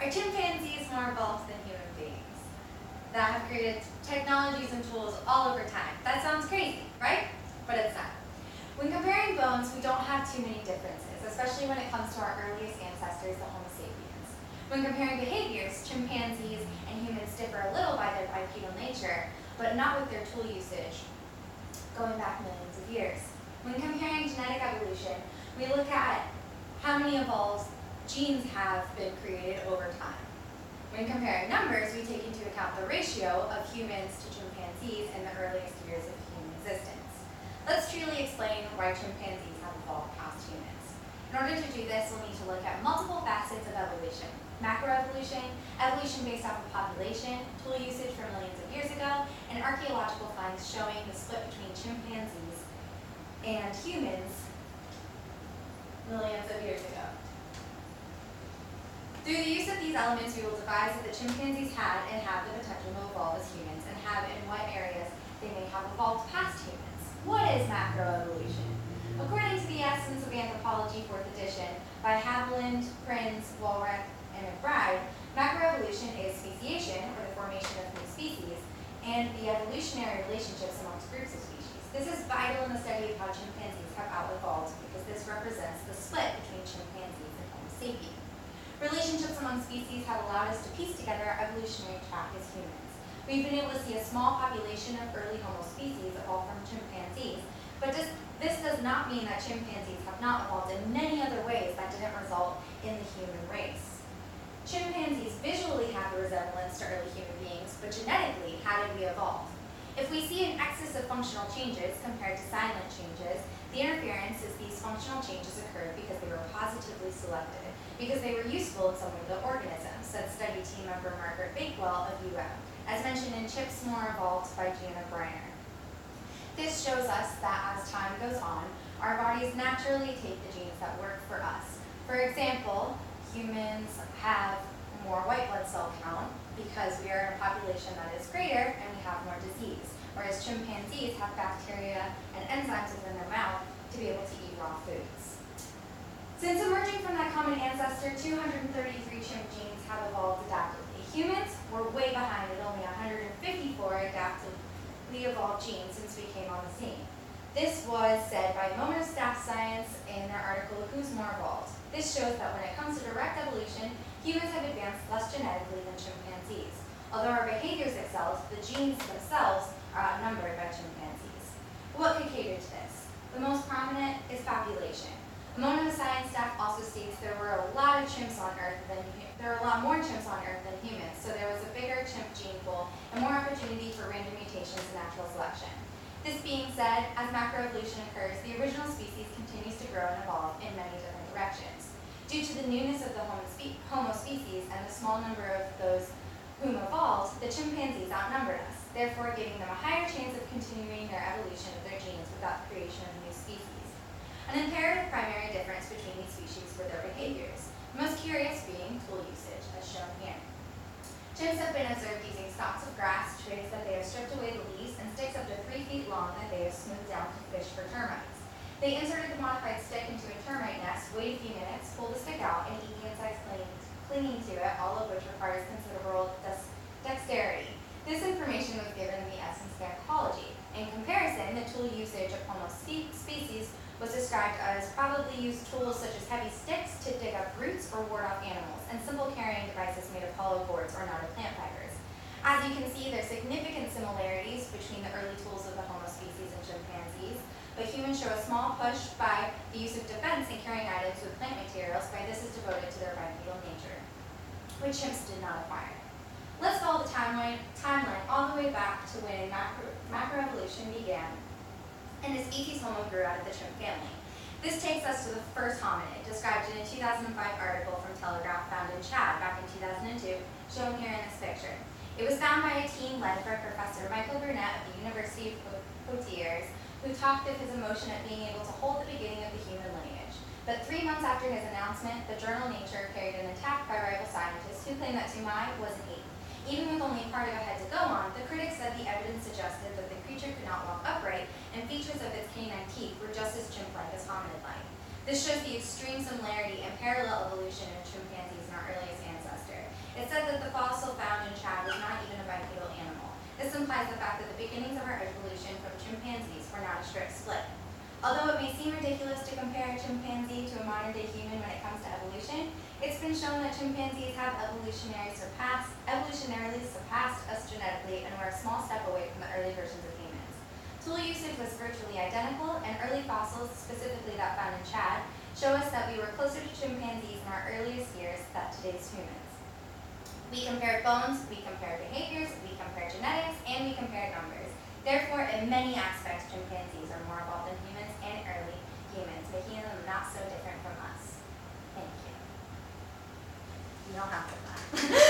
Are chimpanzees more evolved than human beings that have created technologies and tools all over time? That sounds crazy, right? But it's not. When comparing bones, we don't have too many differences, especially when it comes to our earliest ancestors, the Homo sapiens. When comparing behaviors, chimpanzees and humans differ a little by their bipedal nature, but not with their tool usage, going back millions of years. When comparing genetic evolution, we look at how many evolved genes have been created over time. When comparing numbers, we take into account the ratio of humans to chimpanzees in the earliest years of human existence. Let's truly explain why chimpanzees have evolved past humans. In order to do this, we'll need to look at multiple facets of evolution. Macroevolution, evolution based off of population, tool usage from millions of years ago, and archaeological finds showing the split between chimpanzees and humans millions of years ago. Through the use of these elements, we will devise that the chimpanzees had and have the potential to evolve as humans, and have in what areas they may have evolved past humans. What is macroevolution? According to the Essence of Anthropology, 4th edition, by Haviland, Prinz, Walrecht, and McBride, macroevolution is speciation, or the formation of new species, and the evolutionary relationships amongst groups of species. This is vital in the study of how chimpanzees have out-evolved, because this represents the split between chimpanzees and Homo sapiens. Relationships among species have allowed us to piece together our evolutionary track as humans. We've been able to see a small population of early Homo species evolve from chimpanzees, but this does not mean that chimpanzees have not evolved in many other ways that didn't result in the human race. Chimpanzees visually have a resemblance to early human beings, but genetically, how did we evolve? If we see an excess of functional changes compared to silent changes, the interference is these functional changes occurred because they were positively selected, because they were useful in some of the organisms, said study team member Margaret Bakewell of UM, as mentioned in Chips More Evolved by Jana Briner. This shows us that as time goes on, our bodies naturally take the genes that work for us. For example, humans have more white blood cell count because we are in a population that is greater and we have more disease, whereas chimpanzees have bacteria and enzymes within their mouth to be able to eat raw foods. Since emerging from that common ancestor, 233 chimp genes have evolved adaptively. Humans were way behind at only 154 adaptively evolved genes since we came on the scene. This was said by Moment of Staff Science in their article, Who's More Evolved? This shows that when it comes to direct evolution, humans have advanced less genetically than chimpanzees. Although our behaviors excelled, the genes themselves are outnumbered by chimpanzees. What could cater to this? The most prominent is population. A moment of science staff also states there were a lot more chimps on Earth than humans, so there was a bigger chimp gene pool and more opportunity for random mutations and natural selection. This being said, as macroevolution occurs, the original species continues to grow and evolve in many different directions. Due to the newness of the Homo species and the small number of those whom evolved, the chimpanzees outnumbered us, therefore giving them a higher chance of continuing their evolution of their genes without the creation of new species. An imperative primary difference between these species were their behaviors, the most curious being tool usage, as shown here. Chimps have been observed using stalks of grass, twigs that they have stripped away the leaves, and sticks up to 3 feet long that they have smoothed down to fish for termites. They inserted the modified stick into a termite nest, wait a few minutes, pull the stick out, and eat the insects clinging to it, all of which requires considerable dexterity. This information was given in the Essence of Anthropology. In comparison, the tool usage of Homo species was described as probably used tools such as heavy sticks to dig up roots or ward off animals, and simple carrying devices made of hollow boards or knotted plant fibers. As you can see, there are significant similarities between the early tools of the Homo species and chimpanzees, but humans show a small push by the use of defense in carrying items with plant materials, by this is devoted to their bipedal nature, which chimps did not acquire. Let's follow the timeline all the way back to when macroevolution began and the species Homo grew out of the chimp family. This takes us to the first hominid, described in a 2005 article from Telegraph found in Chad back in 2002, shown here in this picture. It was found by a team led by Professor Michael Burnett of the University of Poitiers, who talked of his emotion at being able to hold the beginning of the human lineage. But 3 months after his announcement, the journal Nature carried an attack by rival scientists who claimed that Tumai was an ape. Even with only part of a head to go on, the critics said the evidence suggested that the creature could not walk upright, and features of its canine teeth were just as chimp-like as hominid-like. This shows the extreme similarity and parallel evolution of chimpanzees and our earliest ancestor. It said that the fossil found in Chad was not even a bipedal animal. This implies the fact that the beginnings of our evolution from chimpanzees were not a strict split. Although it may seem ridiculous to compare a chimpanzee to a modern-day human when it comes to evolution, it's been shown that chimpanzees have evolutionarily surpassed us genetically and were a small step away from the early versions of humans. Tool usage was virtually identical, and early fossils, specifically that found in Chad, show us that we were closer to chimpanzees in our earliest years than today's humans. We compared bones, we compared behaviors, we compared genetics, and we compared numbers. Therefore, in many aspects, chimpanzees are more evolved than humans and early humans, making them not so different from us. Thank you. You don't have to laugh.